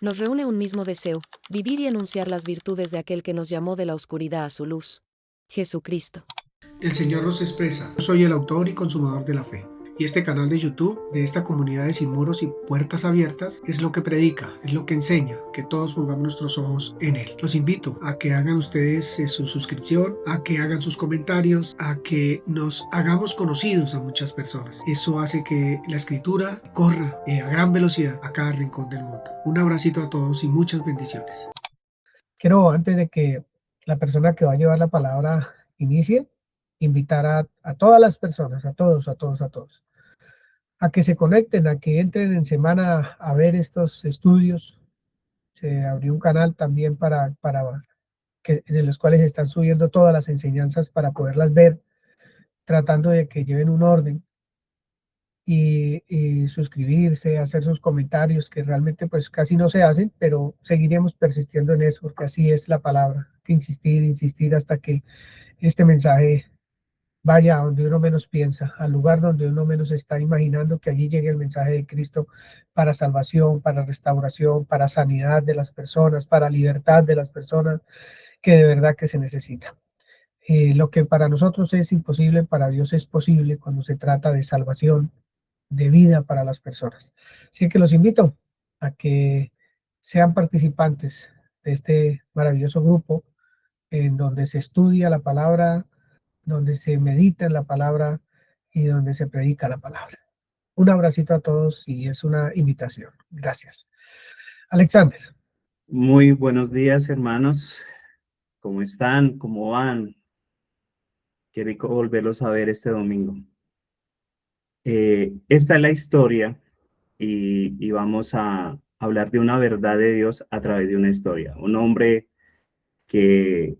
Nos reúne un mismo deseo, vivir y anunciar las virtudes de aquel que nos llamó de la oscuridad a su luz, Jesucristo. El Señor nos expresa. Yo soy el autor y consumador de la fe. Y este canal de YouTube, de esta comunidad de Sin Muros y Puertas Abiertas, es lo que predica, es lo que enseña, que todos pongamos nuestros ojos en Él. Los invito a que hagan ustedes su suscripción, a que hagan sus comentarios, a que nos hagamos conocidos a muchas personas. Eso hace que la escritura corra a gran velocidad a cada rincón del mundo. Un abracito a todos y muchas bendiciones. Quiero, antes de que la persona que va a llevar la palabra inicie, invitar a todas las personas, a todos, a que se conecten, a que entren en semana a ver estos estudios. Se abrió un canal también en los cuales se están subiendo todas las enseñanzas para poderlas ver, tratando de que lleven un orden y suscribirse, hacer sus comentarios, que realmente pues casi no se hacen, pero seguiremos persistiendo en eso, porque así es la palabra, que insistir hasta que este mensaje vaya a donde uno menos piensa, al lugar donde uno menos está imaginando, que allí llegue el mensaje de Cristo para salvación, para restauración, para sanidad de las personas, para libertad de las personas, que de verdad que se necesita. Lo que para nosotros es imposible, para Dios es posible cuando se trata de salvación, de vida para las personas. Así que los invito a que sean participantes de este maravilloso grupo en donde se estudia la palabra, donde se medita en la palabra y donde se predica la palabra. Un abracito a todos y es una invitación. Gracias. Alexander. Muy buenos días, hermanos. ¿Cómo están? ¿Cómo van? Qué rico volverlos a ver este domingo. Esta es la historia y vamos a hablar de una verdad de Dios a través de una historia. Un hombre que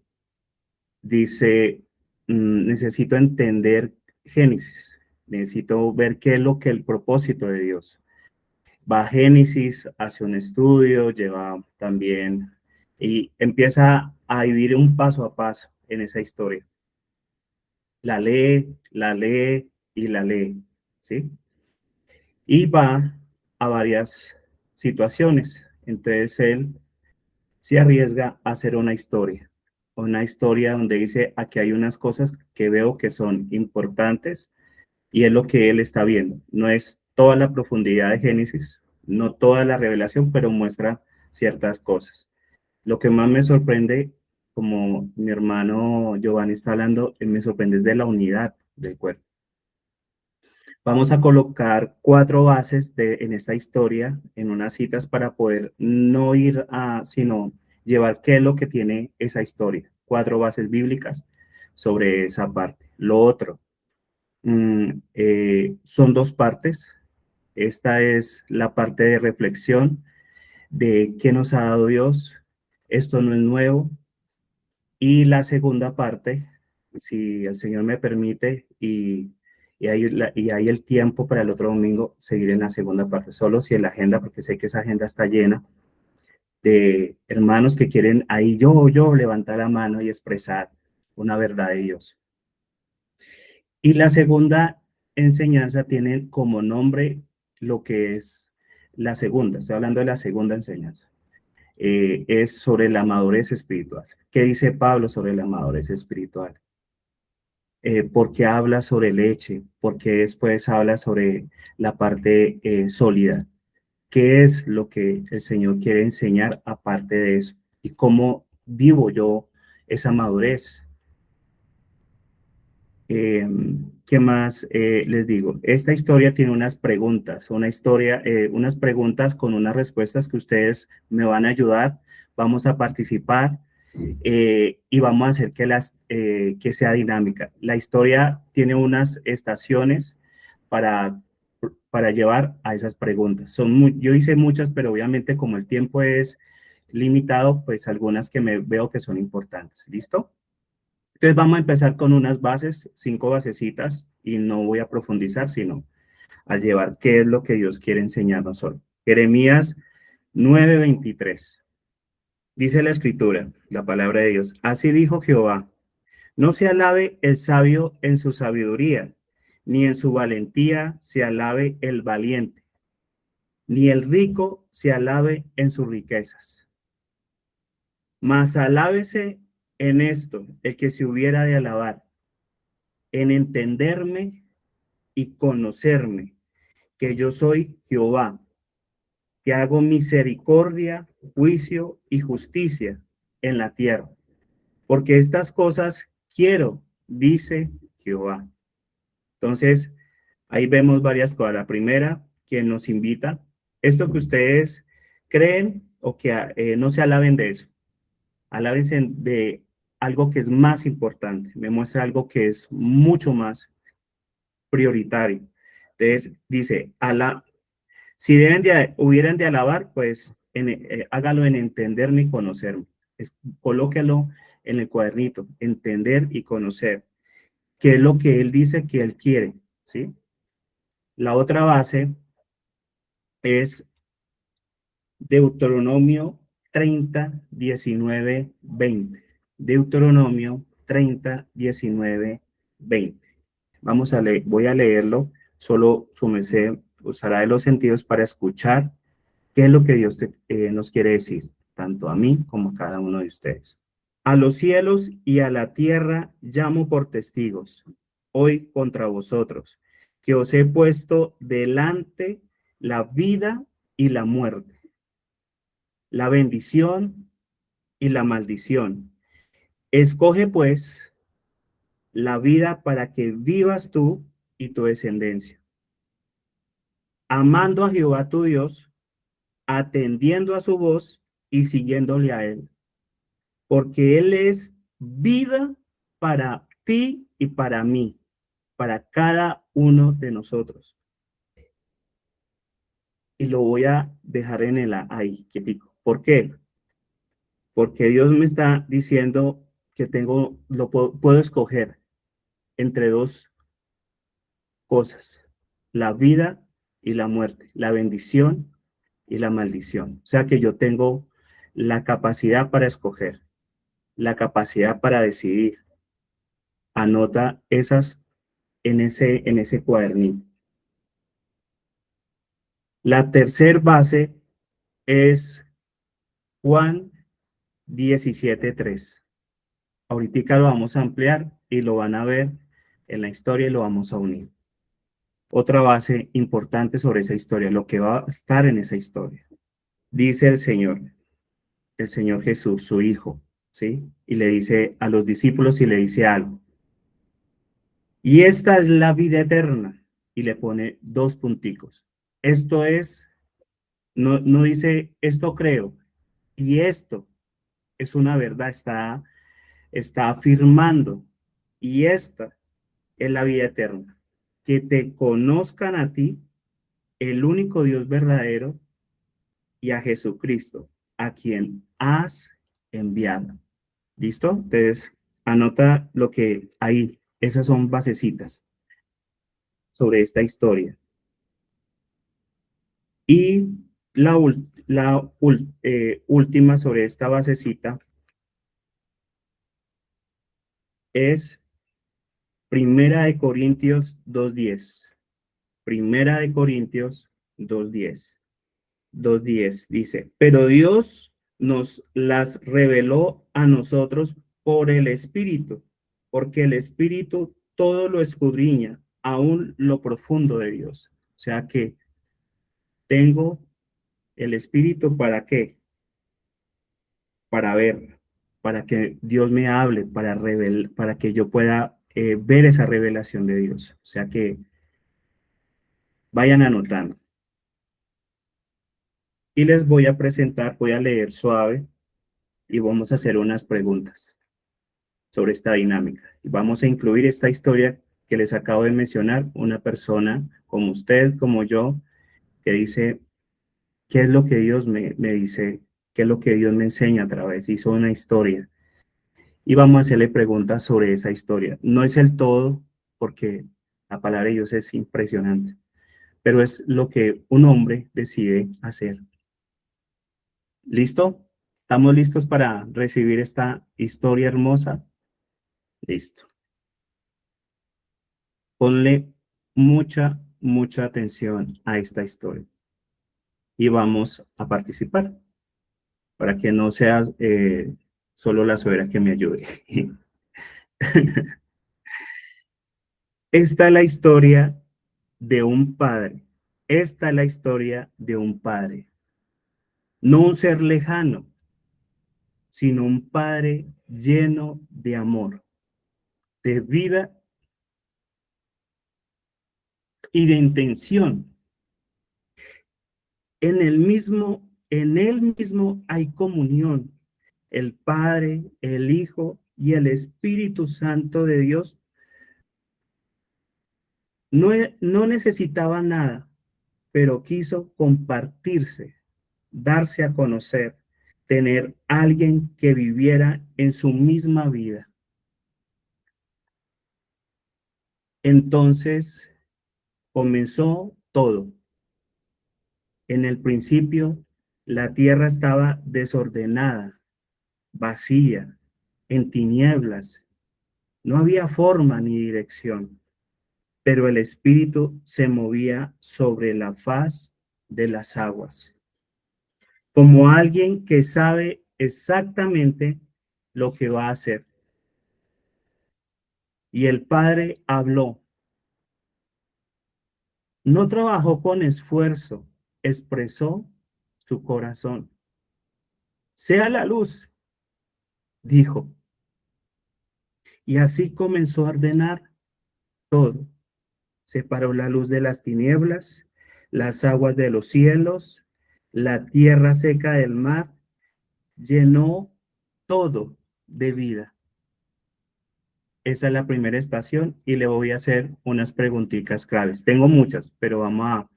dice, necesito entender Génesis, necesito ver qué es lo que el propósito de Dios. Va a Génesis, hace un estudio, lleva también y empieza a vivir un paso a paso en esa historia. La lee y la lee, ¿sí? Y va a varias situaciones. Entonces él se arriesga a hacer una historia donde dice, aquí hay unas cosas que veo que son importantes y es lo que él está viendo. No es toda la profundidad de Génesis, no toda la revelación, pero muestra ciertas cosas. Lo que más me sorprende, como mi hermano Giovanni está hablando, me sorprende es de la unidad del cuerpo. Vamos a colocar 4 bases en esta historia, en unas citas para poder no ir sino llevar qué es lo que tiene esa historia. 4 bases bíblicas sobre esa parte. Lo otro, son 2 partes. Esta es la parte de reflexión de qué nos ha dado Dios. Esto no es nuevo. Y la segunda parte, si el Señor me permite y hay el tiempo para el otro domingo, seguir en la segunda parte, solo si en la agenda, porque sé que esa agenda está llena de hermanos que quieren ahí yo levantar la mano y expresar una verdad de Dios. Y la segunda enseñanza tiene como nombre lo que es la segunda, estoy hablando de la segunda enseñanza. Es sobre la madurez espiritual. ¿Qué dice Pablo sobre la madurez espiritual? ¿Por qué habla sobre leche? ¿Por qué después habla sobre la parte sólida? ¿Qué es lo que el Señor quiere enseñar aparte de eso? ¿Y cómo vivo yo esa madurez? ¿Qué más les digo? Esta historia tiene unas preguntas, unas preguntas con unas respuestas que ustedes me van a ayudar. Vamos a participar y vamos a hacer que sea dinámica. La historia tiene unas estaciones para, para llevar a esas preguntas. Yo hice muchas, pero obviamente como el tiempo es limitado, pues algunas que me veo que son importantes. ¿Listo? Entonces vamos a empezar con unas bases, 5 basecitas, y no voy a profundizar, sino a llevar qué es lo que Dios quiere enseñarnos hoy. Jeremías 9:23. Dice la escritura, la palabra de Dios. Así dijo Jehová, no se alabe el sabio en su sabiduría, ni en su valentía se alabe el valiente, ni el rico se alabe en sus riquezas. Mas alábese en esto el que se hubiera de alabar, en entenderme y conocerme, que yo soy Jehová, que hago misericordia, juicio y justicia en la tierra. Porque estas cosas quiero, dice Jehová. Entonces, ahí vemos varias cosas. La primera, que nos invita, esto que ustedes creen o que no se alaben de eso, alábense de algo que es más importante, me muestra algo que es mucho más prioritario. Entonces, dice, si hubieran de alabar, pues hágalo en entenderme y conocerme. Colóquelo en el cuadernito, entender y conocer, qué es lo que él dice que él quiere, ¿sí? La otra base es Deuteronomio 30, 19, 20. Deuteronomio 30, 19, 20. Vamos a leer, voy a leerlo, solo su merced usará de los sentidos para escuchar qué es lo que Dios nos quiere decir, tanto a mí como a cada uno de ustedes. A los cielos y a la tierra llamo por testigos, hoy contra vosotros, que os he puesto delante la vida y la muerte, la bendición y la maldición. Escoge pues la vida para que vivas tú y tu descendencia, amando a Jehová tu Dios, atendiendo a su voz y siguiéndole a él, porque él es vida para ti y para mí, para cada uno de nosotros. Y lo voy a dejar en el ahí, quietico. ¿Por qué? Porque Dios me está diciendo que puedo escoger entre dos cosas, la vida y la muerte, la bendición y la maldición. O sea que yo tengo la capacidad para escoger, la capacidad para decidir. Anota esas en ese cuadernito. La tercer base es Juan 17:3. Ahorita lo vamos a ampliar y lo van a ver en la historia y lo vamos a unir. Otra base importante sobre esa historia, lo que va a estar en esa historia. Dice el Señor Jesús, su Hijo, ¿sí? Y le dice a los discípulos y le dice algo. Y esta es la vida eterna. Y le pone dos punticos. Esto es, no dice esto creo. Y esto es una verdad, está afirmando. Y esta es la vida eterna. Que te conozcan a ti, el único Dios verdadero, y a Jesucristo, a quien has enviado. ¿Listo? Entonces, anota lo que hay. Esas son basecitas sobre esta historia. Y última sobre esta basecita es Primera de Corintios 2:10. Primera de Corintios 2:10. 2:10 dice, pero Dios nos las reveló a nosotros por el Espíritu, porque el Espíritu todo lo escudriña, aún lo profundo de Dios. O sea que tengo el Espíritu ¿para qué? Para ver, para que Dios me hable, para que yo pueda ver esa revelación de Dios. O sea que vayan anotando. Y les voy a presentar, voy a leer suave y vamos a hacer unas preguntas sobre esta dinámica. Y vamos a incluir esta historia que les acabo de mencionar, una persona como usted, como yo, que dice, ¿qué es lo que Dios me dice? ¿Qué es lo que Dios me enseña a través? Hizo una historia. Y vamos a hacerle preguntas sobre esa historia. No es el todo, porque la palabra de Dios es impresionante, pero es lo que un hombre decide hacer. ¿Listo? ¿Estamos listos para recibir esta historia hermosa? Listo. Ponle mucha atención a esta historia. y vamos a participar para que no sea solo la suegra que me ayude. Esta es la historia de un padre. Esta es la historia de un padre. No un ser lejano, sino un padre lleno de amor, de vida y de intención. En él mismo hay comunión. El Padre, el Hijo y el Espíritu Santo de Dios no necesitaba nada, pero quiso compartirse, darse a conocer, tener alguien que viviera en su misma vida. Entonces comenzó todo. En el principio, la tierra estaba desordenada, vacía, en tinieblas. No había forma ni dirección, pero el Espíritu se movía sobre la faz de las aguas, como alguien que sabe exactamente lo que va a hacer. Y el Padre habló. No trabajó con esfuerzo, expresó su corazón. Sea la luz, dijo. Y así comenzó a ordenar todo. Separó la luz de las tinieblas, las aguas de los cielos, la tierra seca del mar, llenó todo de vida. Esa es la primera estación y le voy a hacer unas preguntitas claves. Tengo muchas, pero vamos a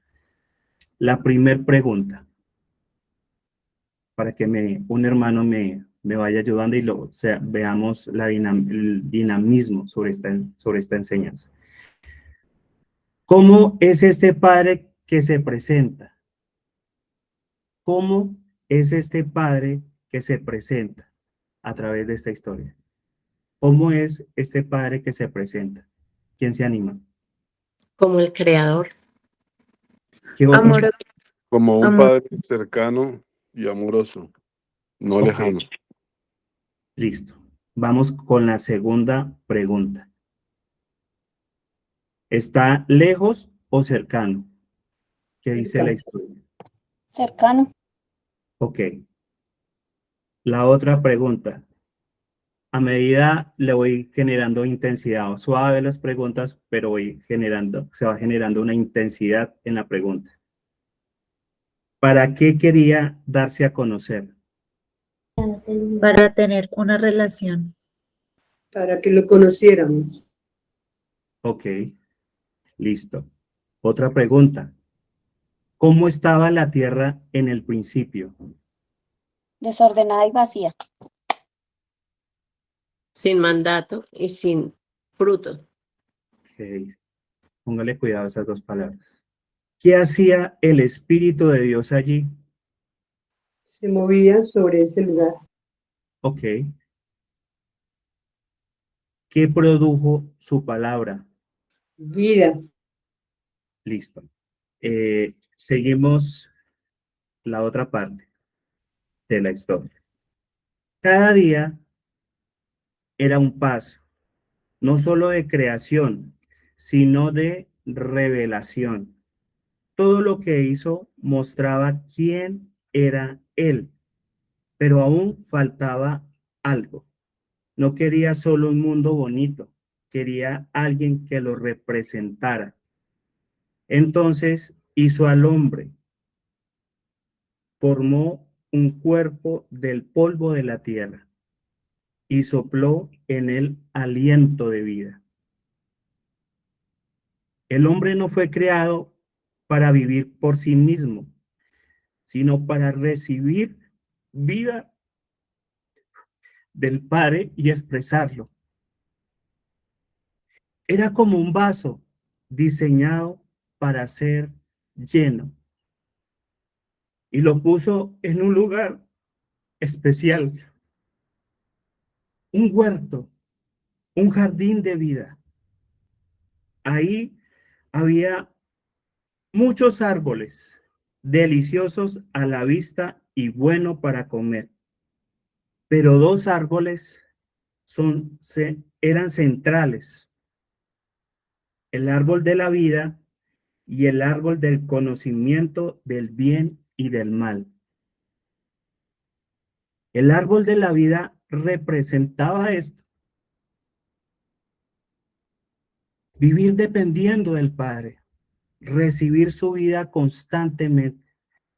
la primera pregunta para que un hermano me vaya ayudando y veamos el dinamismo sobre esta enseñanza. ¿Cómo es este Padre que se presenta? ¿Cómo es este Padre que se presenta a través de esta historia? ¿Cómo es este Padre que se presenta? ¿Quién se anima? Como el creador. ¿Qué otro? Amor, Como un amor. padre cercano y amoroso, no Ok. lejano. Listo. Vamos con la segunda pregunta. ¿Está lejos o cercano? ¿Qué dice la historia? Cercano. Ok. La otra pregunta. A medida le voy generando intensidad, suave las preguntas, pero se va generando una intensidad en la pregunta. ¿Para qué quería darse a conocer? Para tener una relación. Para que lo conociéramos. Ok, listo. Otra pregunta. ¿Cómo estaba la tierra en el principio? Desordenada y vacía. Sin mandato y sin fruto. Ok, póngale cuidado a esas dos palabras. ¿Qué hacía el Espíritu de Dios allí? Se movía sobre ese lugar. Ok. ¿Qué produjo su palabra? Vida. Listo. Seguimos la otra parte de la historia. Cada día era un paso, no solo de creación, sino de revelación. Todo lo que hizo mostraba quién era él, pero aún faltaba algo. No quería solo un mundo bonito, quería alguien que lo representara. Entonces hizo al hombre, formó un cuerpo del polvo de la tierra y sopló en él aliento de vida. El hombre no fue creado para vivir por sí mismo, sino para recibir vida del Padre y expresarlo. Era como un vaso diseñado para ser lleno y lo puso en un lugar especial, un huerto, un jardín de vida. Ahí había muchos árboles deliciosos a la vista y bueno para comer. Pero dos árboles eran centrales: el árbol de la vida y el árbol del conocimiento del bien y del mal. El árbol de la vida representaba esto: vivir dependiendo del Padre, recibir su vida constantemente,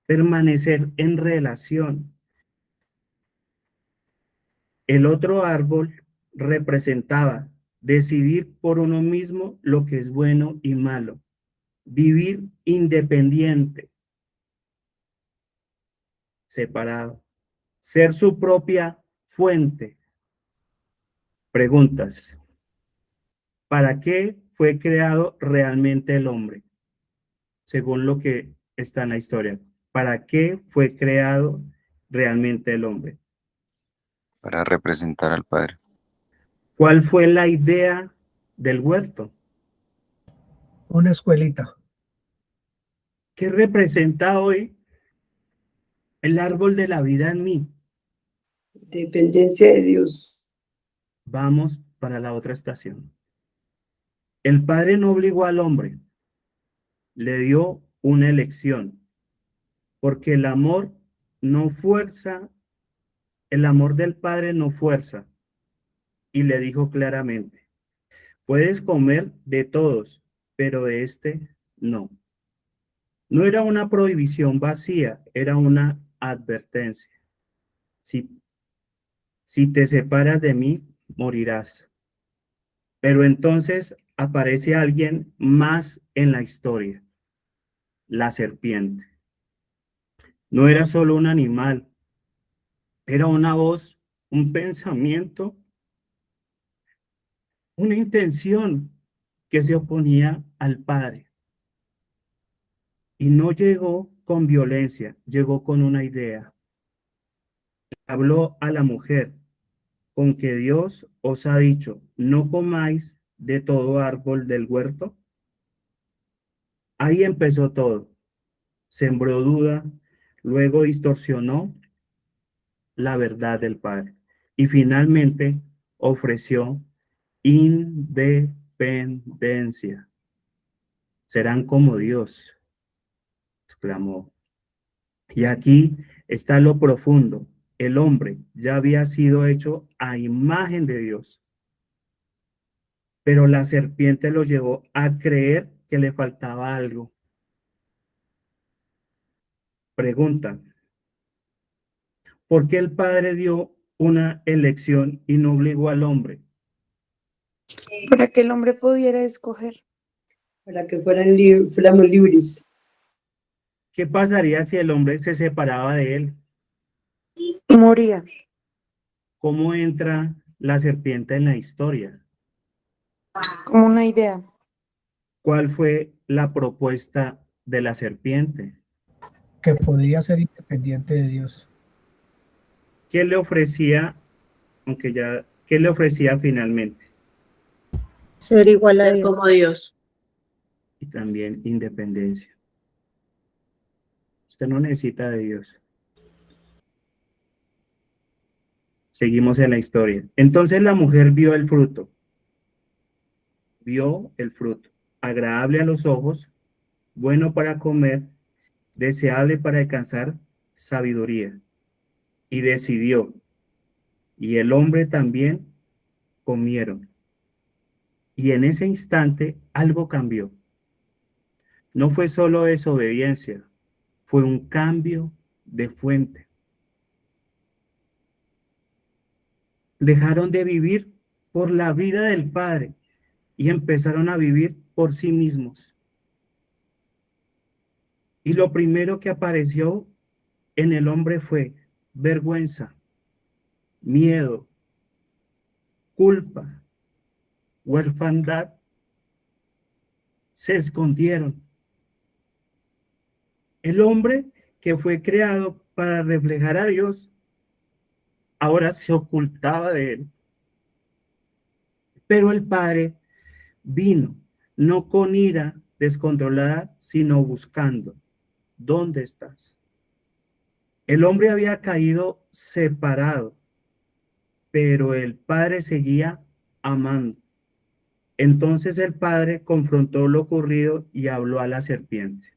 permanecer en relación. El otro árbol representaba decidir por uno mismo lo que es bueno y malo, vivir independiente, separado, ser su propia fuente. Preguntas: ¿para qué fue creado realmente el hombre? Según lo que está en la historia, ¿para qué fue creado realmente el hombre? Para representar al Padre. ¿Cuál fue la idea del huerto? Una escuelita. ¿Qué representa hoy el árbol de la vida en mí? Dependencia de Dios. Vamos para la otra estación. El Padre no obligó al hombre, le dio una elección, porque el amor no fuerza, el amor del Padre no fuerza, y le dijo claramente: puedes comer de todos, pero de este no. No era una prohibición vacía, era una advertencia. Si te separas de mí, morirás. Pero entonces aparece alguien más en la historia: la serpiente. No era solo un animal, era una voz, un pensamiento, una intención que se oponía al Padre. Y no llegó con violencia, llegó con una idea. Habló a la mujer: con que Dios os ha dicho, no comáis de todo árbol del huerto. Ahí empezó todo. Sembró duda, luego distorsionó la verdad del Padre y finalmente ofreció independencia. Serán como Dios, exclamó. Y aquí está lo profundo: el hombre ya había sido hecho a imagen de Dios, pero la serpiente lo llevó a creer que le faltaba algo. Pregunta: ¿por qué el Padre dio una elección y no obligó al hombre? Para que el hombre pudiera escoger. Para que fuéramos libres. ¿Qué pasaría si el hombre se separaba de él? Moría. ¿Cómo entra la serpiente en la historia? Como una idea. ¿Cuál fue la propuesta de la serpiente? Que podría ser independiente de Dios. ¿Qué le ofrecía, qué le ofrecía finalmente? Ser igual a Ser Dios. como Dios. Y también independencia. Usted no necesita de Dios. Seguimos en la historia. Entonces la mujer vio el fruto, agradable a los ojos, bueno para comer, deseable para alcanzar sabiduría, y decidió. Y el hombre también comieron. Y en ese instante algo cambió. No fue solo desobediencia, fue un cambio de fuente. Dejaron de vivir por la vida del Padre y empezaron a vivir por sí mismos. Y lo primero que apareció en el hombre fue vergüenza, miedo, culpa, huerfandad. Se escondieron. El hombre que fue creado para reflejar a Dios ahora se ocultaba de él. Pero el Padre vino, no con ira descontrolada, sino buscando ¿dónde estás? El hombre había caído separado, pero el padre seguía amando. Entonces el padre confrontó lo ocurrido y habló a la serpiente.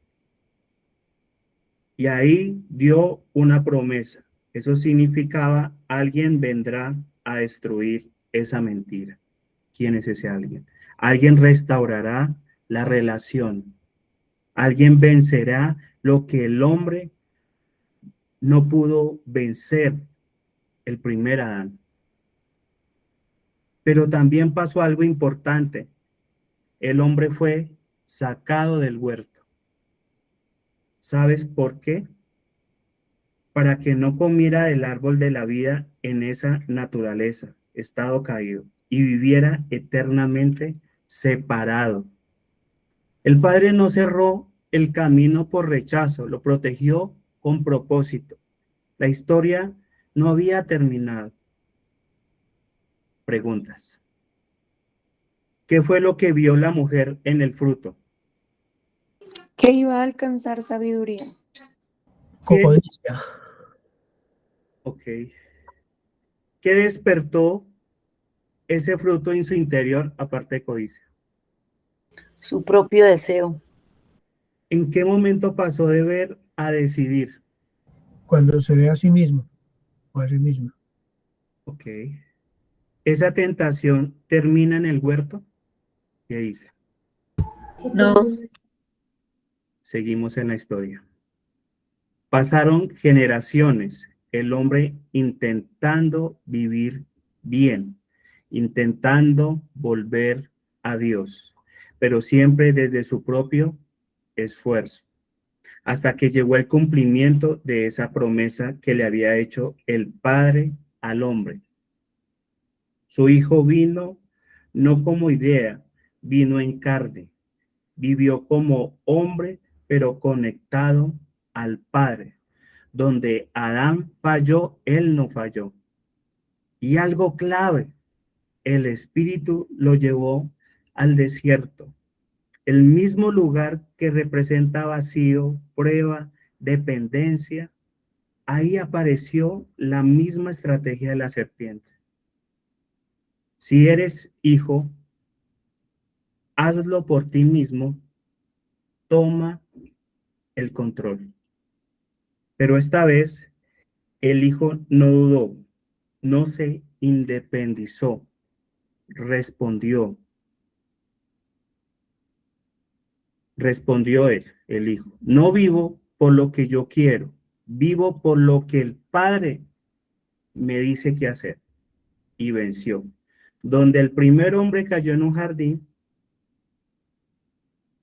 Y ahí dio una promesa. Eso significaba, alguien vendrá a destruir esa mentira. ¿Quién es ese alguien? Alguien restaurará la relación. Alguien vencerá lo que el hombre no pudo vencer, el primer Adán. Pero también pasó algo importante. El hombre fue sacado del huerto. ¿Sabes por qué? Para que no comiera del árbol de la vida en esa naturaleza, estado caído, y viviera eternamente separado. El Padre no cerró el camino por rechazo, lo protegió con propósito. La historia no había terminado. Preguntas. ¿Qué fue lo que vio la mujer en el fruto? Que iba a alcanzar sabiduría. Codicia. Ok. ¿Qué despertó ese fruto en su interior aparte de codicia? Su propio deseo. ¿En qué momento pasó de ver a decidir? Cuando se ve a sí mismo o a sí misma. Ok. ¿Esa tentación termina en el huerto? ¿Qué dice? No. Seguimos en la historia. Pasaron generaciones, el hombre intentando vivir bien, intentando volver a Dios, pero siempre desde su propio esfuerzo, hasta que llegó el cumplimiento de esa promesa que le había hecho el Padre al hombre. Su Hijo vino no como idea, vino en carne, vivió como hombre, pero conectado al Padre. Donde Adán falló, él no falló. Y algo clave, el Espíritu lo llevó al desierto, el mismo lugar que representa vacío, prueba, dependencia. Ahí apareció la misma estrategia de la serpiente. Si eres hijo, hazlo por ti mismo, toma el control. Pero esta vez el hijo no dudó, no se independizó, respondió él, el hijo. No vivo por lo que yo quiero, vivo por lo que el Padre me dice qué hacer. Y venció. Donde el primer hombre cayó en un jardín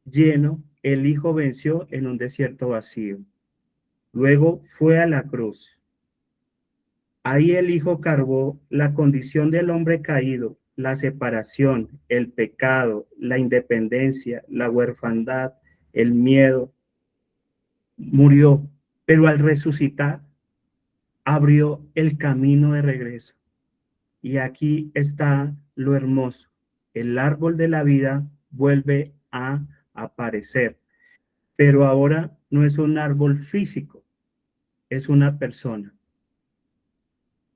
lleno, el hijo venció en un desierto vacío. Luego fue a la cruz. Ahí el hijo cargó la condición del hombre caído, la separación, el pecado, la independencia, la huerfandad, el miedo. Murió, pero al resucitar abrió el camino de regreso. Y aquí está lo hermoso. El árbol de la vida vuelve a aparecer, pero ahora no es un árbol físico, es una persona.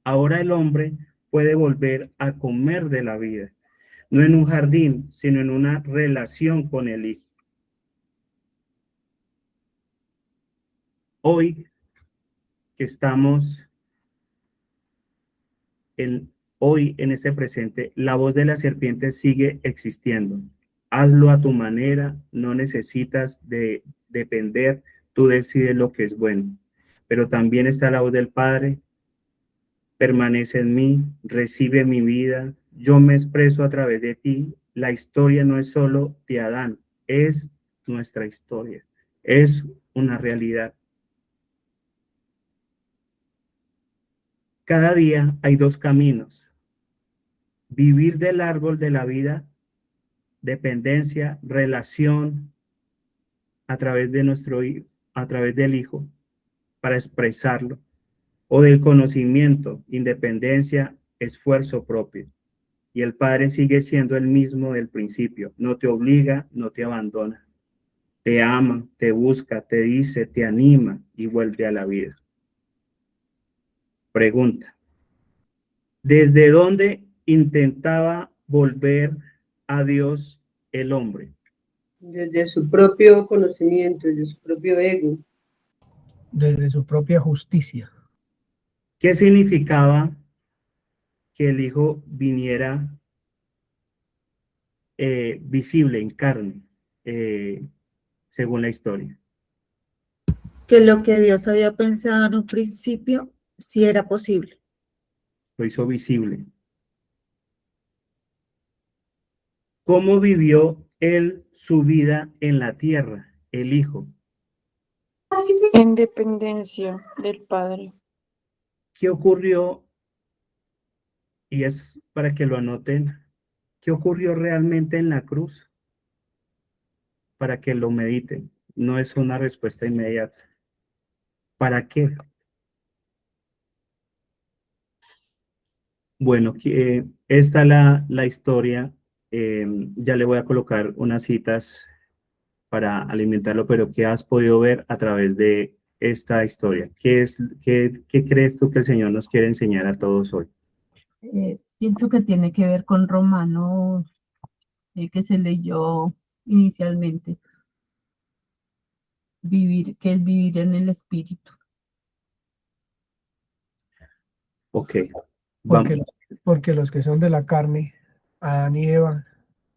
Ahora el hombre puede volver a comer de la vida, no en un jardín, sino en una relación con el Hijo. Hoy que estamos hoy en este presente, la voz de la serpiente sigue existiendo. Hazlo a tu manera, no necesitas de depender, tú decides lo que es bueno. Pero también está la voz del Padre, permanece en mí, recibe mi vida, yo me expreso a través de ti. La historia no es solo de Adán, es nuestra historia, es una realidad. Cada día hay dos caminos: vivir del árbol de la vida, dependencia, relación a través de a través del Hijo para expresarlo, o del conocimiento, independencia, esfuerzo propio. Y el Padre sigue siendo el mismo del principio, no te obliga, no te abandona. te ama, te busca, te dice, te anima y vuelve a la vida. Pregunta, ¿desde dónde intentaba volver a Dios el hombre? Desde su propio conocimiento, desde su propio ego. Desde su propia justicia. ¿Qué significaba que el Hijo viniera visible en carne, según la historia? Que lo que Dios había pensado en un principio, sí era posible. Lo hizo visible. ¿Cómo vivió él su vida en la tierra, el Hijo? En dependencia del Padre. ¿Qué ocurrió? Y es para que lo anoten. ¿Qué ocurrió realmente en la cruz? Para que lo mediten. No es una respuesta inmediata. ¿Para qué? Bueno, esta es la historia. Ya le voy a colocar unas citas para alimentarlo, pero ¿qué has podido ver a través de esta historia? ¿Qué crees tú que el Señor nos quiere enseñar a todos hoy? Pienso que tiene que ver con Romanos, que se leyó inicialmente, que es vivir en el Espíritu. Ok, Porque, vamos. porque los que son de la carne, Adán y Eva,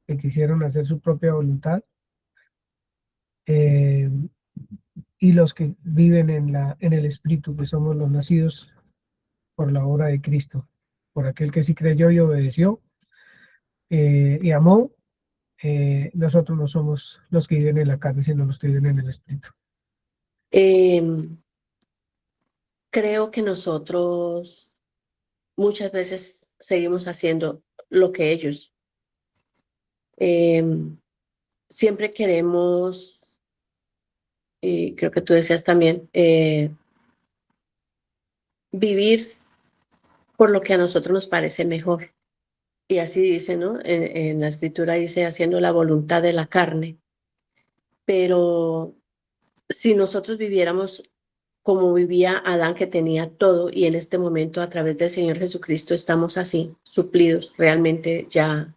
que quisieron hacer su propia voluntad, y los que viven en el Espíritu, que somos los nacidos por la obra de Cristo, por aquel que sí creyó y obedeció y amó. Nosotros no somos los que viven en la carne, sino los que viven en el Espíritu. Creo que nosotros muchas veces seguimos haciendo lo que ellos. Siempre queremos, y creo que tú decías también, vivir por lo que a nosotros nos parece mejor. Y así dice, ¿no? En la escritura dice, haciendo la voluntad de la carne. Pero si nosotros viviéramos como vivía Adán, que tenía todo, y en este momento a través del Señor Jesucristo estamos así, suplidos, realmente ya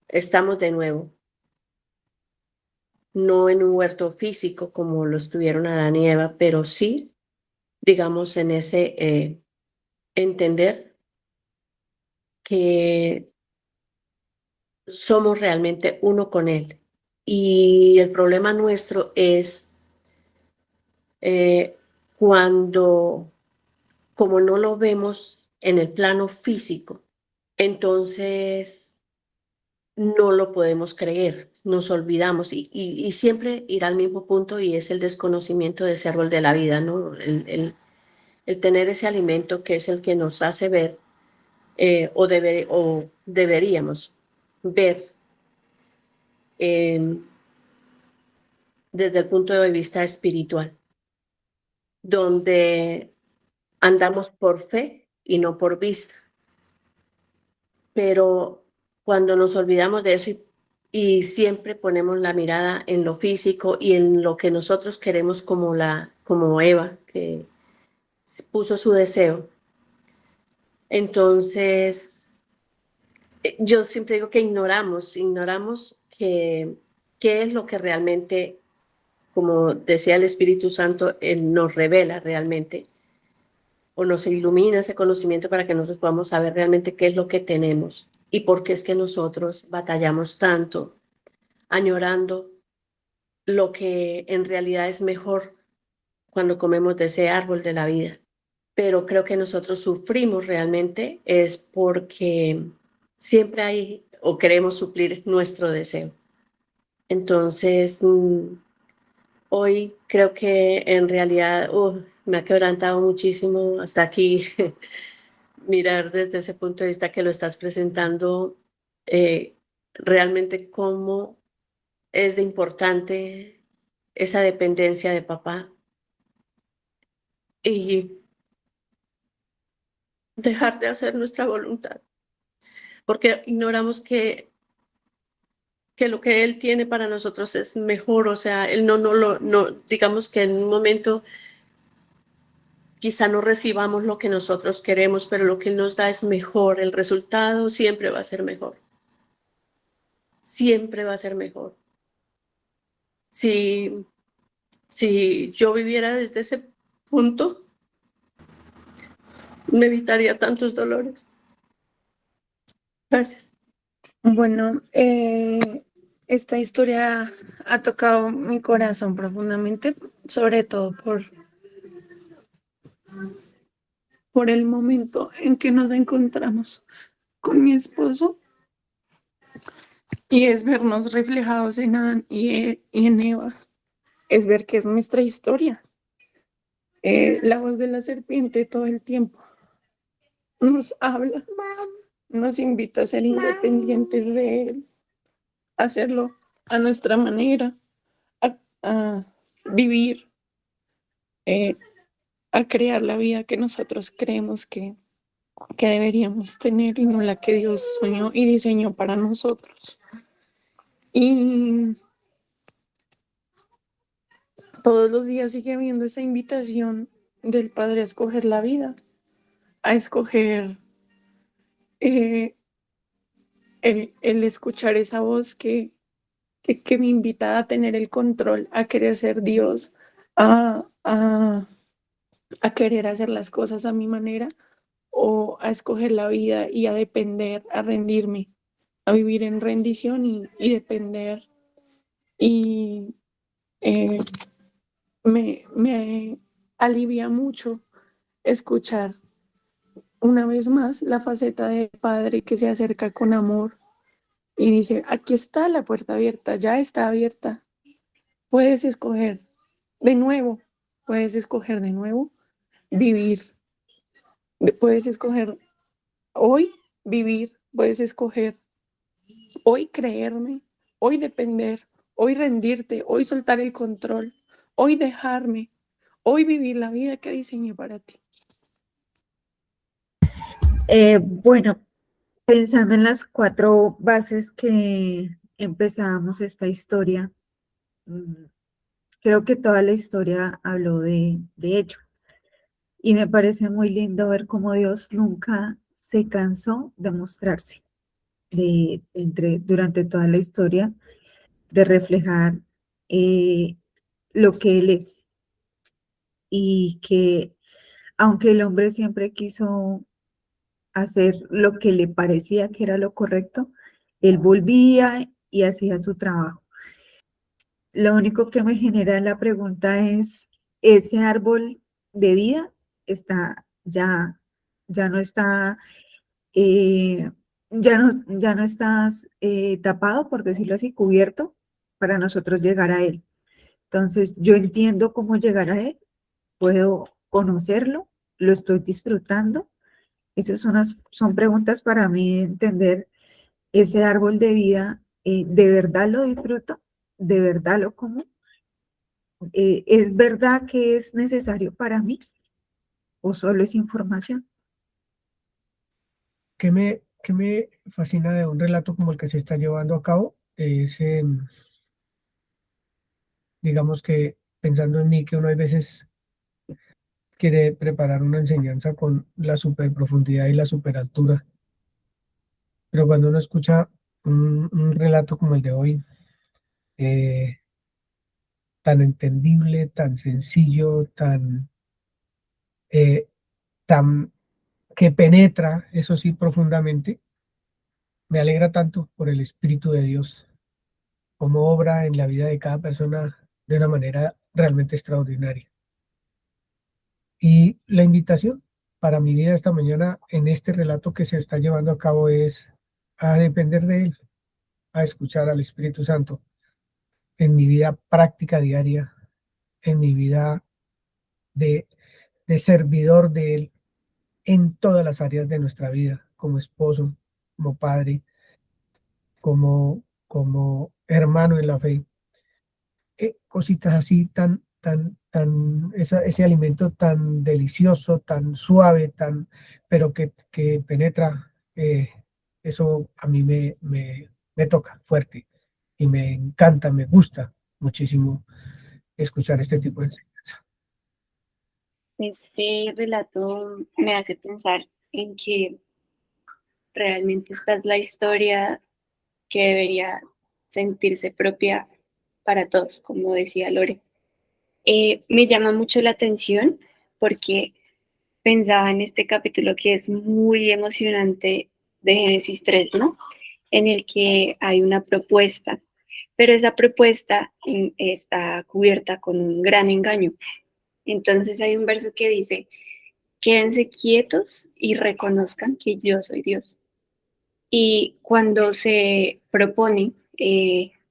estamos de nuevo, no en un huerto físico como lo estuvieron Adán y Eva, pero sí, digamos, en ese entender que somos realmente uno con Él. Y el problema nuestro es cuando, como no lo vemos en el plano físico, entonces no lo podemos creer, nos olvidamos y siempre irá al mismo punto, y es el desconocimiento de ese árbol de la vida, ¿no? El tener ese alimento que es el que nos hace ver o deberíamos ver desde el punto de vista espiritual, donde andamos por fe y no por vista. Pero cuando nos olvidamos de eso y siempre ponemos la mirada en lo físico y en lo que nosotros queremos, como Eva, que puso su deseo, entonces yo siempre digo que ignoramos qué es lo que realmente, como decía el Espíritu Santo, Él nos revela realmente o nos ilumina ese conocimiento para que nosotros podamos saber realmente qué es lo que tenemos y por qué es que nosotros batallamos tanto añorando lo que en realidad es mejor cuando comemos de ese árbol de la vida. Pero creo que nosotros sufrimos realmente es porque siempre hay o queremos suplir nuestro deseo. Entonces, hoy creo que en realidad me ha quebrantado muchísimo hasta aquí mirar desde ese punto de vista que lo estás presentando, realmente cómo es de importante esa dependencia de papá y dejar de hacer nuestra voluntad, porque ignoramos que que lo que Él tiene para nosotros es mejor. O sea, Él no, digamos que en un momento quizá no recibamos lo que nosotros queremos, pero lo que Él nos da es mejor. El resultado siempre va a ser mejor. Siempre va a ser mejor. Si yo viviera desde ese punto, me evitaría tantos dolores. Gracias. Bueno, esta historia ha tocado mi corazón profundamente, sobre todo por el momento en que nos encontramos con mi esposo, y es vernos reflejados en Adán y en Eva, es ver que es nuestra historia. La voz de la serpiente todo el tiempo nos habla, nos invita a ser independientes de él, a hacerlo a nuestra manera, a vivir, a crear la vida que nosotros creemos que deberíamos tener y no la que Dios soñó y diseñó para nosotros. Y todos los días sigue habiendo esa invitación del Padre a escoger la vida, a escoger el escuchar esa voz que me invita a tener el control, a querer ser Dios, a querer hacer las cosas a mi manera, o a escoger la vida y a depender, a rendirme, a vivir en rendición y depender. Y me alivia mucho escuchar una vez más la faceta del Padre que se acerca con amor y dice: aquí está la puerta abierta, ya está abierta, puedes escoger de nuevo, vivir, puedes escoger hoy vivir, puedes escoger hoy creerme, hoy depender, hoy rendirte, hoy soltar el control, hoy dejarme, hoy vivir la vida que diseñé para ti. Bueno, pensando en las 4 bases que empezábamos esta historia, creo que toda la historia habló de ello. Y me parece muy lindo ver cómo Dios nunca se cansó de mostrarse durante toda la historia, de reflejar lo que Él es. Y que aunque el hombre siempre quiso hacer lo que le parecía que era lo correcto, él volvía y hacía su trabajo. Lo único que me genera la pregunta es: ¿ese árbol de vida ya no está, ya no está tapado, por decirlo así, cubierto para nosotros llegar a él? Entonces, yo entiendo cómo llegar a él, puedo conocerlo, lo estoy disfrutando. Esas son preguntas para mí de entender ese árbol de vida. ¿De verdad lo disfruto? ¿De verdad lo como? ¿Es verdad que es necesario para mí o solo es información? ¿Qué me fascina de un relato como el que se está llevando a cabo? Es, digamos que pensando en mí, que uno a veces quiere preparar una enseñanza con la super profundidad y la super altura, pero cuando uno escucha un relato como el de hoy, eh, tan entendible, tan sencillo, eh, tan que penetra, eso sí, profundamente, me alegra tanto por el Espíritu de Dios, como obra en la vida de cada persona de una manera realmente extraordinaria. Y la invitación para mi vida esta mañana en este relato que se está llevando a cabo es a depender de Él, a escuchar al Espíritu Santo en mi vida práctica diaria, en mi vida de, de servidor de Él en todas las áreas de nuestra vida, como esposo, como padre, como hermano en la fe. Cositas así ese alimento tan delicioso, tan suave, pero que penetra, eso a mí me toca fuerte. y me encanta, me gusta muchísimo escuchar este tipo de enseñanza. Este relato me hace pensar en que realmente esta es la historia que debería sentirse propia para todos, como decía Lore. Me llama mucho la atención porque pensaba en este capítulo que es muy emocionante de Génesis 3, ¿no? En el que hay una propuesta, pero esa propuesta está cubierta con un gran engaño. Entonces hay un verso que dice, quédense quietos y reconozcan que yo soy Dios. Y cuando se propone,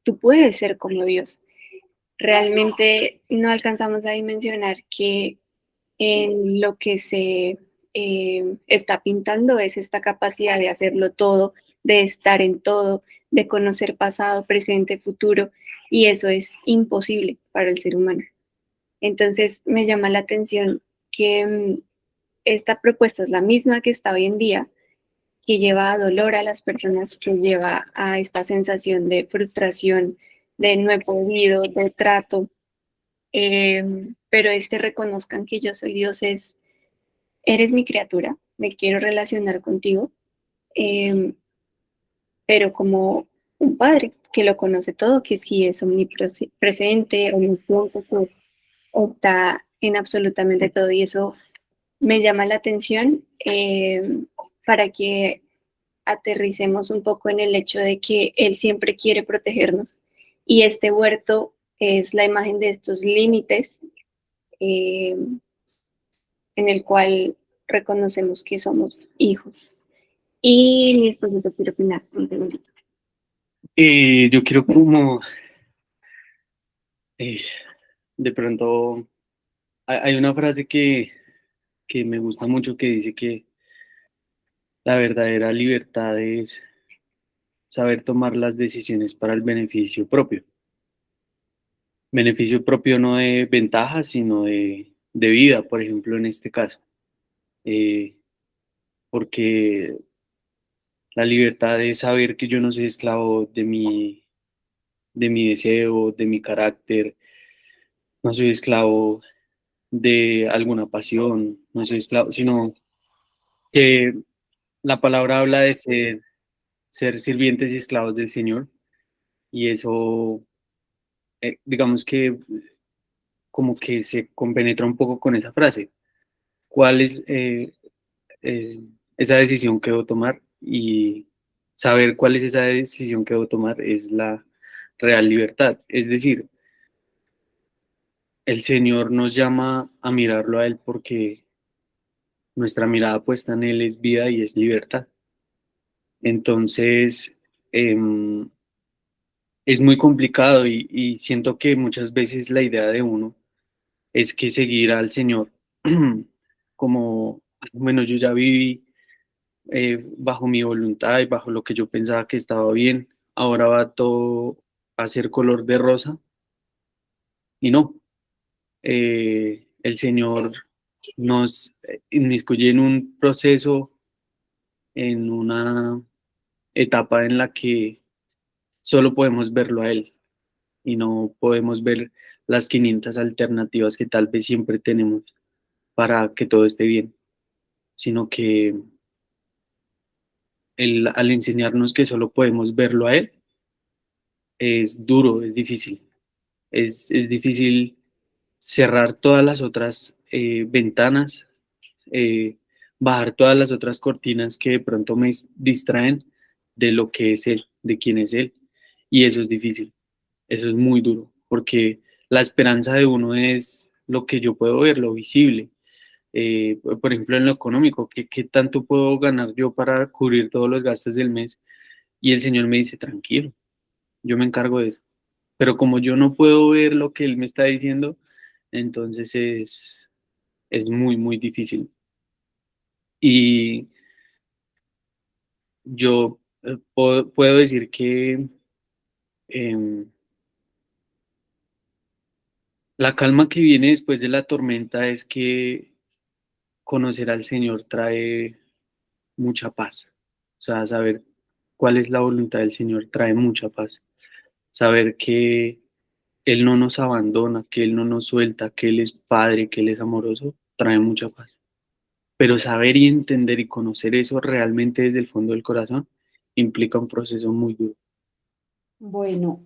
tú puedes ser como Dios. Realmente no alcanzamos a dimensionar que en lo que se está pintando es esta capacidad de hacerlo todo, de estar en todo, de conocer pasado, presente, futuro, y eso es imposible para el ser humano. Entonces me llama la atención que esta propuesta es la misma que está hoy en día, que lleva a dolor a las personas, que lleva a esta sensación de frustración, de no he podido, de trato, pero reconozcan que yo soy Dios es, eres mi criatura, me quiero relacionar contigo, eh, pero como un padre que lo conoce todo, que sí es omnipresente, omnisciente, que está en absolutamente todo y eso me llama la atención para que aterricemos un poco en el hecho de que Él siempre quiere protegernos y este huerto es la imagen de estos límites en el cual reconocemos que somos hijos. Y mi esposo quiere opinar un segundito. Yo quiero como, eh, de pronto, hay una frase que me gusta mucho que dice que la verdadera libertad es saber tomar las decisiones para el beneficio propio. Beneficio propio no de ventaja, sino de vida, por ejemplo, en este caso. Eh, porque la libertad es saber que yo no soy esclavo de mi deseo, de mi carácter, no soy esclavo de alguna pasión, no soy esclavo, sino que la palabra habla de ser sirvientes y esclavos del Señor, y eso, digamos que como que se compenetra un poco con esa frase. ¿Cuál es eh, esa decisión que debo tomar? Y saber cuál es esa decisión que debo tomar es la real libertad. Es decir, el Señor nos llama a mirarlo a Él porque nuestra mirada puesta en Él es vida y es libertad. Entonces, es muy complicado y siento que muchas veces la idea de uno es que seguir al Señor como, bueno, yo ya viví bajo mi voluntad y bajo lo que yo pensaba que estaba bien, ahora va todo a ser color de rosa y no, el Señor nos inmiscuye en un proceso, en una etapa en la que solo podemos verlo a Él y no podemos ver las 500 alternativas que tal vez siempre tenemos para que todo esté bien, sino que Él, al enseñarnos que solo podemos verlo a Él, es duro, es difícil. Es difícil cerrar todas las otras ventanas, bajar todas las otras cortinas que de pronto me distraen de lo que es Él, de quién es Él. Y eso es difícil, eso es muy duro, porque la esperanza de uno es lo que yo puedo ver, lo visible. Por ejemplo, en lo económico, ¿qué tanto puedo ganar yo para cubrir todos los gastos del mes? Y el Señor me dice, tranquilo, yo me encargo de eso. Pero como yo no puedo ver lo que Él me está diciendo, entonces es muy, muy difícil. Y yo puedo decir que em, la calma que viene después de la tormenta es que conocer al Señor trae mucha paz. O sea, saber cuál es la voluntad del Señor trae mucha paz. saber que Él no nos abandona, que Él no nos suelta, que Él es Padre, que Él es amoroso, trae mucha paz. Pero saber y entender y conocer eso realmente desde el fondo del corazón implica un proceso muy duro. Bueno,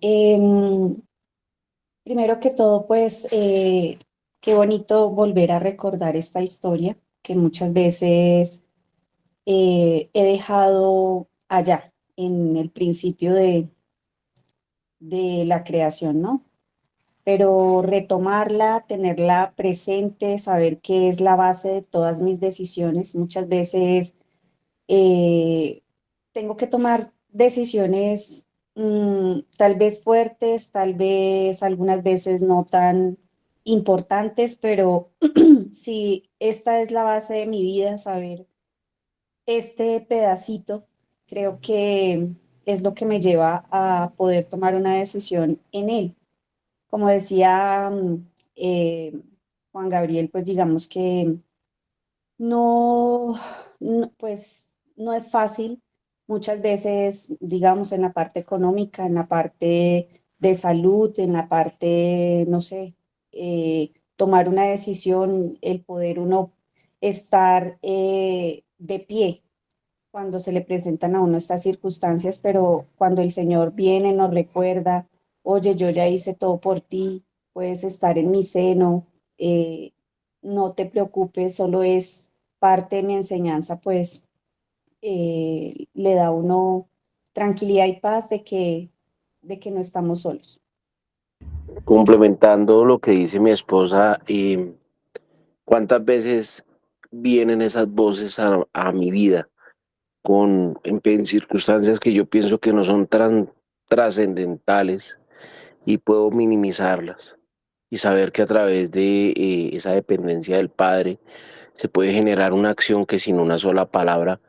primero que todo, pues qué bonito volver a recordar esta historia que muchas veces he dejado allá, en el principio de la creación, ¿no? Pero retomarla, tenerla presente, saber que es la base de todas mis decisiones. Muchas veces tengo que tomar decisiones tal vez fuertes, tal vez algunas veces no tan importantes, pero si esta es la base de mi vida, saber este pedacito, creo que es lo que me lleva a poder tomar una decisión en él. Como decía eh, Juan Gabriel, pues digamos que pues no es fácil. Muchas veces, digamos, en la parte económica, en la parte de salud, en la parte, no sé, tomar una decisión, el poder uno estar de pie cuando se le presentan a uno estas circunstancias, pero cuando el Señor viene, nos recuerda, oye, yo ya hice todo por ti, puedes estar en mi seno, no te preocupes, solo es parte de mi enseñanza, pues le da a uno tranquilidad y paz de que no estamos solos. Complementando lo que dice mi esposa, ¿cuántas veces vienen esas voces a mi vida en circunstancias que yo pienso que no son tan trascendentales y puedo minimizarlas? Y saber que a través de esa dependencia del Padre se puede generar una acción que sin una sola palabra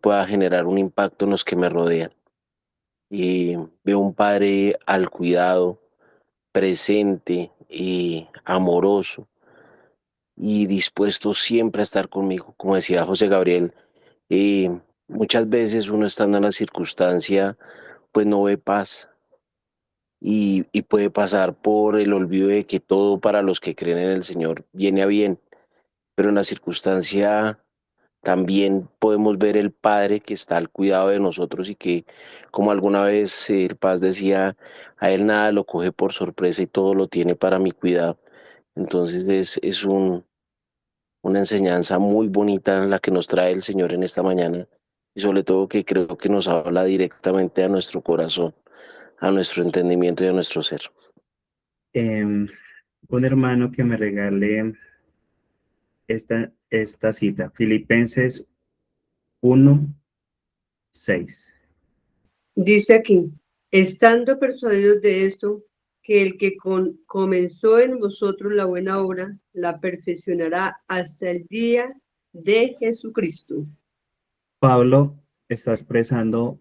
pueda generar un impacto en los que me rodean. Y veo un Padre al cuidado, presente y amoroso y dispuesto siempre a estar conmigo. Como decía José Gabriel, muchas veces uno estando en la circunstancia pues no ve paz y puede pasar por el olvido de que todo para los que creen en el Señor viene a bien, pero en la circunstancia también podemos ver el Padre que está al cuidado de nosotros y que, como alguna vez el Paz decía, a Él nada lo coge por sorpresa y todo lo tiene para mi cuidado. Entonces es una enseñanza muy bonita la que nos trae el Señor en esta mañana y sobre todo que creo que nos habla directamente a nuestro corazón, a nuestro entendimiento y a nuestro ser. Un hermano que me regale esta cita, Filipenses 1:6. Dice aquí, estando persuadidos de esto, que el que comenzó en vosotros la buena obra, la perfeccionará hasta el día de Jesucristo. Pablo está expresando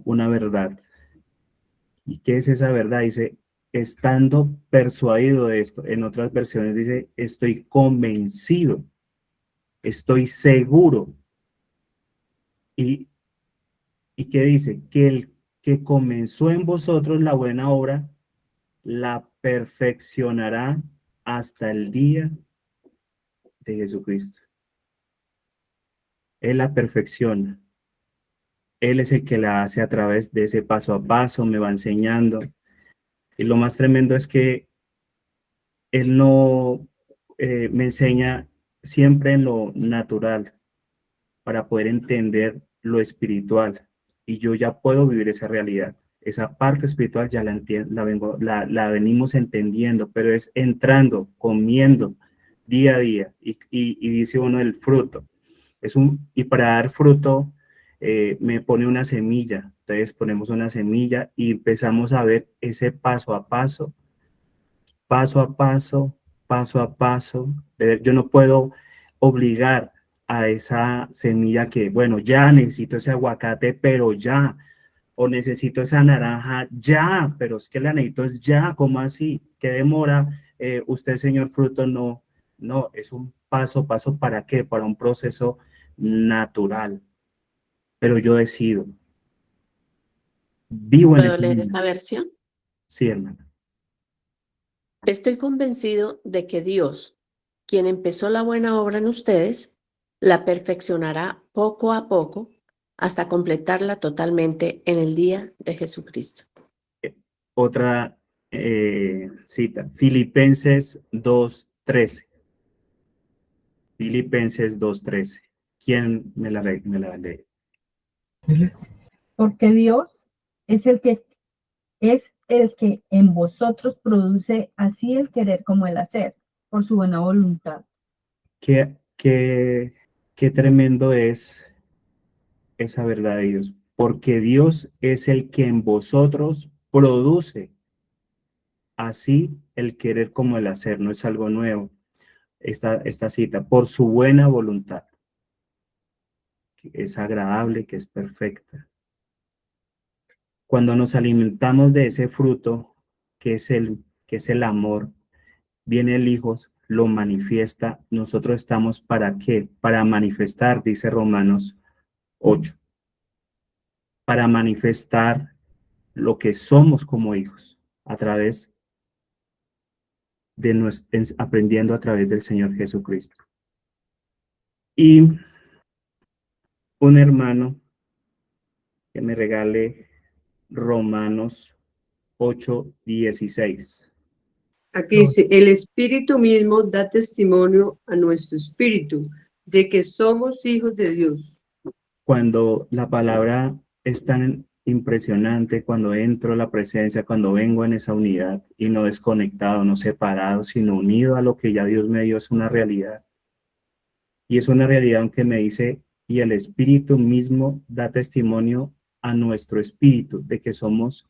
una verdad. ¿Y qué es esa verdad? Dice, estando persuadido de esto. En otras versiones dice, estoy convencido, estoy seguro. ¿Y qué dice? Que el que comenzó en vosotros la buena obra, la perfeccionará hasta el día de Jesucristo. Él la perfecciona. Él es el que la hace a través de ese paso a paso, me va enseñando. Y lo más tremendo es que Él no me enseña siempre en lo natural para poder entender lo espiritual. Y yo ya puedo vivir esa realidad. Esa parte espiritual ya la venimos entendiendo, pero es entrando, comiendo día a día. Y dice uno el fruto. Y para dar fruto me pone una semilla. Entonces ponemos una semilla y empezamos a ver ese paso a paso, paso a paso, paso a paso. Yo no puedo obligar a esa semilla que, bueno, ya necesito ese aguacate, pero ya, o necesito esa naranja, ya, pero es que la necesito es ya, ¿cómo así? ¿Qué demora? Usted, señor fruto, no, es un paso a paso, ¿para qué? Para un proceso natural, pero yo decido, vivo en ¿Puedo ese leer momento. esta versión? Sí, hermana. Estoy convencido de que Dios, quien empezó la buena obra en ustedes, la perfeccionará poco a poco hasta completarla totalmente en el día de Jesucristo. Otra cita, Filipenses 2:13. Filipenses 2:13. ¿Quién me la lee? Dile. Porque Dios es el que en vosotros produce así el querer como el hacer, por su buena voluntad. Qué tremendo es esa verdad de Dios. Porque Dios es el que en vosotros produce así el querer como el hacer. No es algo nuevo. Esta cita, por su buena voluntad, que es agradable, que es perfecta. Cuando nos alimentamos de ese fruto, que es el amor, viene el Hijo, lo manifiesta. Nosotros estamos ¿para qué? Para manifestar, dice Romanos 8, para manifestar lo que somos como hijos a través de aprendiendo a través del Señor Jesucristo. Y un hermano que me regale Romanos 8:16. Aquí dice, el Espíritu mismo da testimonio a nuestro espíritu de que somos hijos de Dios. Cuando la palabra es tan impresionante, cuando entro a la presencia, cuando vengo en esa unidad y no desconectado, no separado, sino unido a lo que ya Dios me dio, es una realidad. Y es una realidad que me dice, y el Espíritu mismo da testimonio a nuestro espíritu de que somos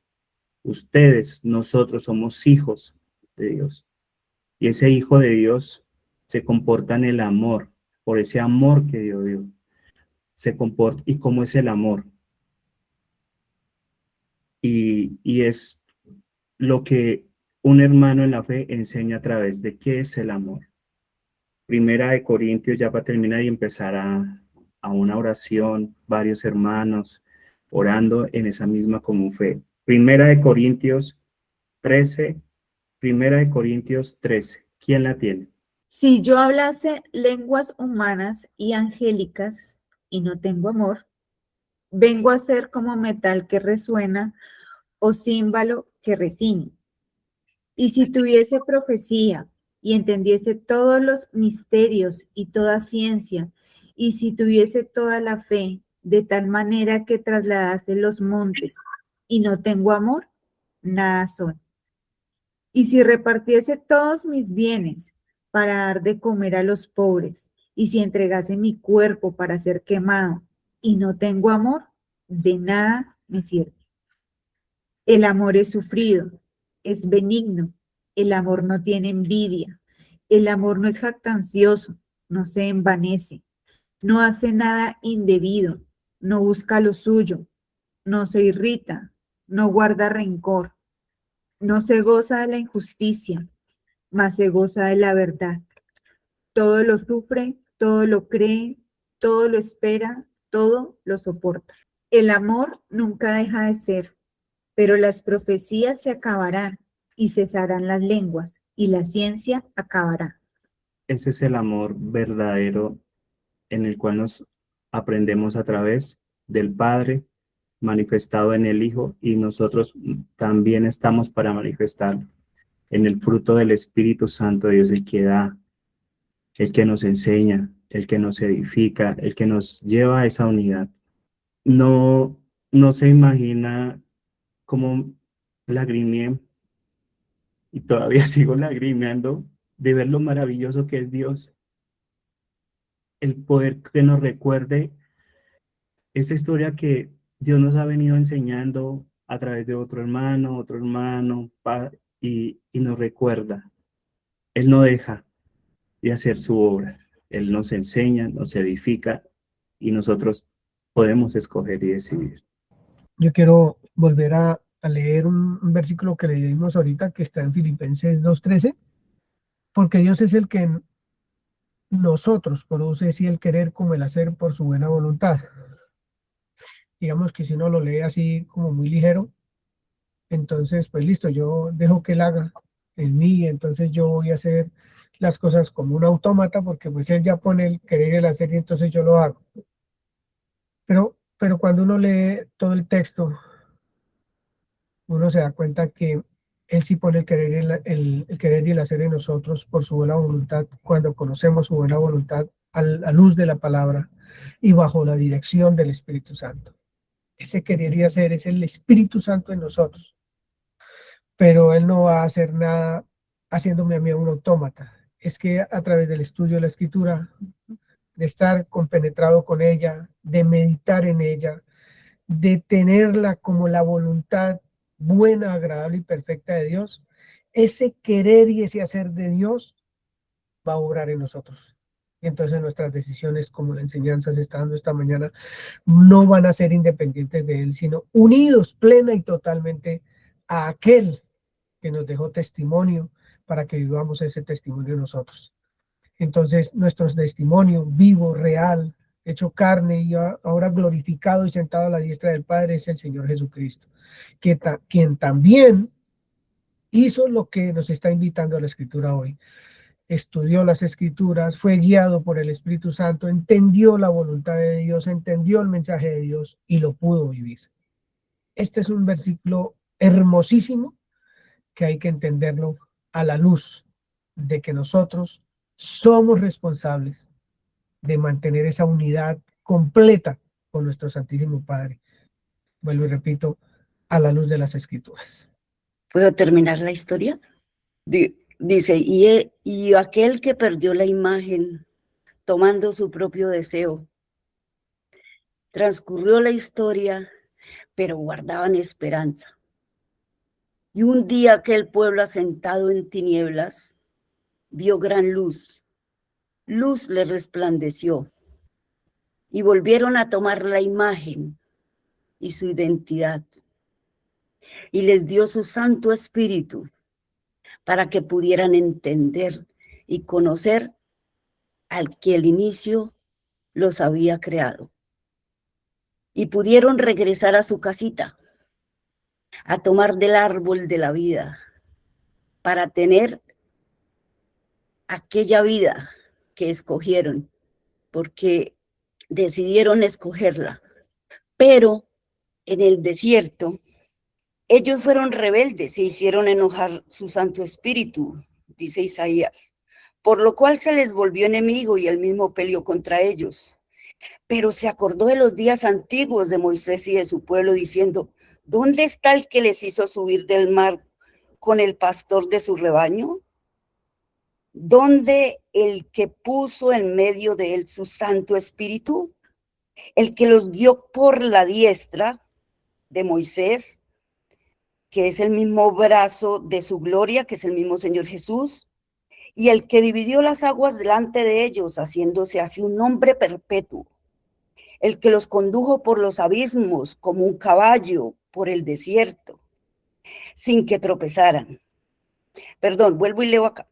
ustedes, nosotros somos hijos de Dios. Y ese hijo de Dios se comporta en el amor, por ese amor que Dios dio. Se comporta, ¿y cómo es el amor? Y es lo que un hermano en la fe enseña a través de qué es el amor. Primera de Corintios, ya para terminar y empezar a una oración, varios hermanos orando en esa misma común fe. Primera de Corintios 13, Primera de Corintios 13. ¿Quién la tiene? Si yo hablase lenguas humanas y angélicas y no tengo amor, vengo a ser como metal que resuena o címbalo que retiñe. Y si tuviese profecía y entendiese todos los misterios y toda ciencia, y si tuviese toda la fe, de tal manera que trasladase los montes, y no tengo amor, nada soy. Y si repartiese todos mis bienes para dar de comer a los pobres, y si entregase mi cuerpo para ser quemado, y no tengo amor, de nada me sirve. El amor es sufrido, es benigno, el amor no tiene envidia, el amor no es jactancioso, no se envanece, no hace nada indebido, no busca lo suyo, no se irrita, no guarda rencor, no se goza de la injusticia, mas se goza de la verdad. Todo lo sufre, todo lo cree, todo lo espera, todo lo soporta. El amor nunca deja de ser, pero las profecías se acabarán y cesarán las lenguas y la ciencia acabará. Ese es el amor verdadero en el cual nos aprendemos a través del Padre manifestado en el Hijo, y nosotros también estamos para manifestar en el fruto del Espíritu Santo de Dios, el que da, el que nos enseña, el que nos edifica, el que nos lleva a esa unidad. No se imagina cómo lagrimeé y todavía sigo lagrimeando de ver lo maravilloso que es Dios. El poder que nos recuerde esta historia que Dios nos ha venido enseñando a través de otro hermano, y nos recuerda. Él no deja de hacer su obra. Él nos enseña, nos edifica, y nosotros podemos escoger y decidir. Yo quiero volver a leer un versículo que leímos ahorita, que está en Filipenses 2:13, porque Dios es el que en nosotros produce así el querer como el hacer por su buena voluntad. Digamos que si uno lo lee así como muy ligero, Entonces, pues listo, yo dejo que Él haga en mí, entonces yo voy a hacer las cosas como un autómata, porque pues Él ya pone el querer y el hacer y entonces yo lo hago. Pero cuando uno lee todo el texto, uno se da cuenta que Él sí pone el querer, el querer y el hacer en nosotros por su buena voluntad, cuando conocemos su buena voluntad a la luz de la palabra y bajo la dirección del Espíritu Santo. Ese querer y hacer es el Espíritu Santo en nosotros, pero Él no va a hacer nada haciéndome a mí un autómata. Es que a través del estudio de la Escritura, de estar compenetrado con ella, de meditar en ella, de tenerla como la voluntad buena, agradable y perfecta de Dios, ese querer y ese hacer de Dios va a obrar en nosotros. Y entonces nuestras decisiones, como la enseñanza se está dando esta mañana, no van a ser independientes de Él, sino unidos plena y totalmente a aquel que nos dejó testimonio para que vivamos ese testimonio nosotros. Entonces, nuestro testimonio vivo, real, hecho carne y ahora glorificado y sentado a la diestra del Padre es el Señor Jesucristo, quien también hizo lo que nos está invitando a la Escritura hoy. Estudió las Escrituras, fue guiado por el Espíritu Santo, entendió la voluntad de Dios, entendió el mensaje de Dios y lo pudo vivir. Este es un versículo hermosísimo que hay que entenderlo a la luz de que nosotros somos responsables de mantener esa unidad completa con nuestro Santísimo Padre. Vuelvo y repito, a la luz de las Escrituras. ¿Puedo terminar la historia? Dice, y aquel que perdió la imagen, tomando su propio deseo, transcurrió la historia, pero guardaban esperanza. Y un día aquel pueblo asentado en tinieblas vio gran luz. Luz le resplandeció. Y volvieron a tomar la imagen y su identidad. Y les dio su Santo Espíritu para que pudieran entender y conocer al que al inicio los había creado. Y pudieron regresar a su casita, a tomar del árbol de la vida, para tener aquella vida que escogieron, porque decidieron escogerla. Pero en el desierto, ellos fueron rebeldes e hicieron enojar su Santo Espíritu, dice Isaías, por lo cual se les volvió enemigo y él mismo peleó contra ellos. Pero se acordó de los días antiguos de Moisés y de su pueblo, diciendo, ¿dónde está el que les hizo subir del mar con el pastor de su rebaño? ¿Dónde el que puso en medio de él su Santo Espíritu? El que los guió por la diestra de Moisés, que es el mismo brazo de su gloria, que es el mismo Señor Jesús, y el que dividió las aguas delante de ellos, haciéndose así un nombre perpetuo, el que los condujo por los abismos como un caballo por el desierto, sin que tropezaran. Perdón, vuelvo y leo acá.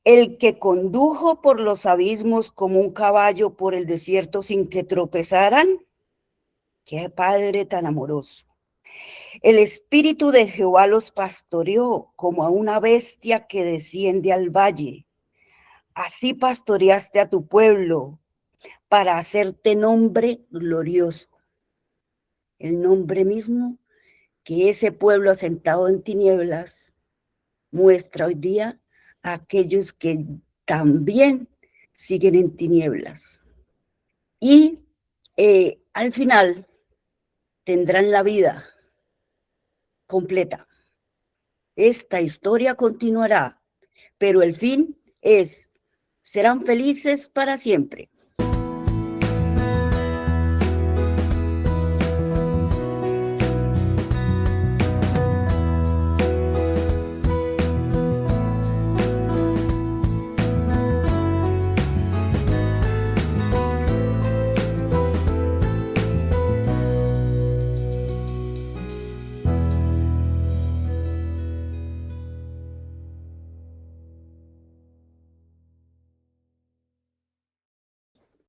El que condujo por los abismos como un caballo por el desierto sin que tropezaran. ¡Qué Padre tan amoroso! El Espíritu de Jehová los pastoreó como a una bestia que desciende al valle. Así pastoreaste a tu pueblo para hacerte nombre glorioso. El nombre mismo que ese pueblo asentado en tinieblas muestra hoy día a aquellos que también siguen en tinieblas. Y al final tendrán la vida completa. Esta historia continuará, pero el fin es, serán felices para siempre.